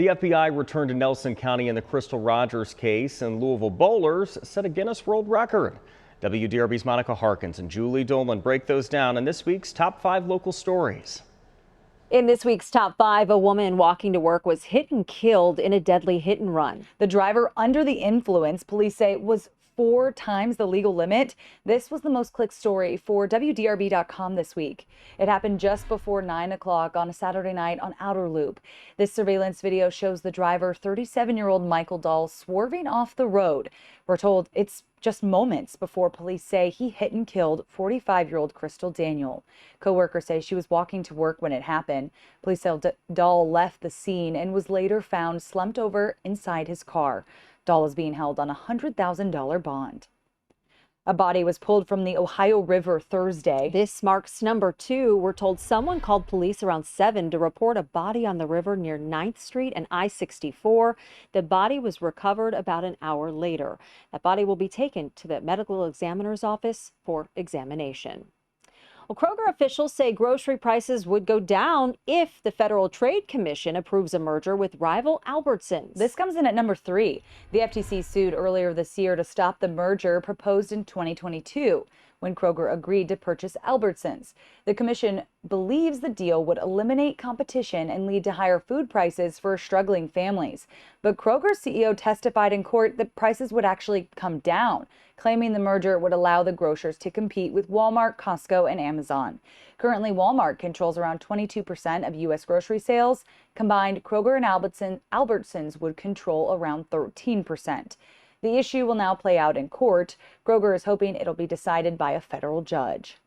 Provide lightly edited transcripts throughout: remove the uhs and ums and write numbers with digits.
The FBI returned to Nelson County in the Crystal Rogers case, and Louisville bowlers set a Guinness World Record. WDRB's Monica Harkins and Julie Dolan break those down in this week's Top 5 Local Stories. In this week's Top 5, a woman walking to work was hit and killed in a deadly hit and run. The driver, under the influence, police say, was 4 times the legal limit. This was the most clicked story for WDRB.com this week. It happened just before 9 o'clock on a Saturday night on Outer Loop. This surveillance video shows the driver, 37-year-old Michael Dahl, swerving off the road. We're told it's just moments before police say he hit and killed 45-year-old Crystal Daniel. Co-workers say she was walking to work when it happened. Police say Dahl left the scene and was later found slumped over inside his car. Dahl is being held on a $100,000 bond. A body was pulled from the Ohio River Thursday. This marks number 2. We're told someone called police around 7 to report a body on the river near 9th Street and I-64. The body was recovered about an hour later. That body will be taken to the medical examiner's office for examination. Well, Kroger officials say grocery prices would go down if the Federal Trade Commission approves a merger with rival Albertsons. This comes in at number 3. The FTC sued earlier this year to stop the merger proposed in 2022 when Kroger agreed to purchase Albertsons. The commission believes the deal would eliminate competition and lead to higher food prices for struggling families. But Kroger's CEO testified in court that prices would actually come down, claiming the merger would allow the grocers to compete with Walmart, Costco, and Amazon. Currently, Walmart controls around 22% of U.S. grocery sales. Combined, Kroger and Albertsons would control around 13%. The issue will now play out in court. Kroger is hoping it'll be decided by a federal judge.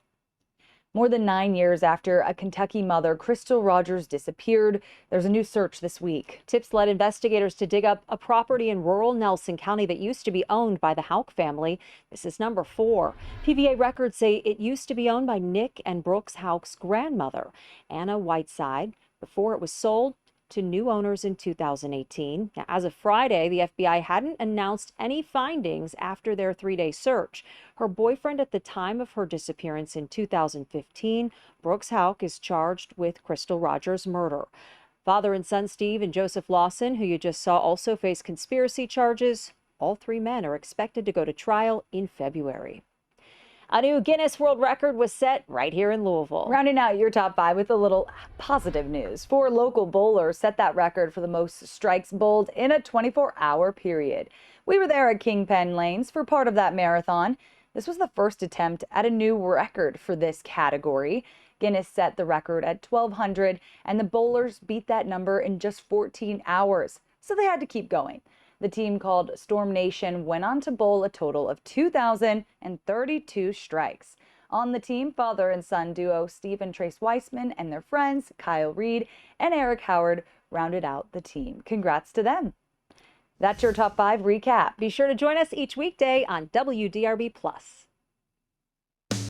More than 9 years after a Kentucky mother, Crystal Rogers, disappeared, there's a new search this week. Tips led investigators to dig up a property in rural Nelson County that used to be owned by the Houck family. This is number 4. PVA records say it used to be owned by Nick and Brooks Houck's grandmother, Anna Whiteside, before it was sold to new owners in 2018. Now, as of Friday, the FBI hadn't announced any findings after their 3-day search. Her boyfriend at the time of her disappearance in 2015, Brooks Houck, is charged with Crystal Rogers' murder. Father and son Steve and Joseph Lawson, who you just saw, also face conspiracy charges. All 3 men are expected to go to trial in February. A new Guinness World Record was set right here in Louisville. Rounding out your top 5 with a little positive news. 4 local bowlers set that record for the most strikes bowled in a 24-hour period. We were there at Kingpen Lanes for part of that marathon. This was the first attempt at a new record for this category. Guinness set the record at 1,200, and the bowlers beat that number in just 14 hours. So they had to keep going. The team called Storm Nation went on to bowl a total of 2,032 strikes. On the team, father and son duo Steve and Trace Weissman and their friends Kyle Reed and Eric Howard rounded out the team. Congrats to them. That's your top 5 recap. Be sure to join us each weekday on WDRB+.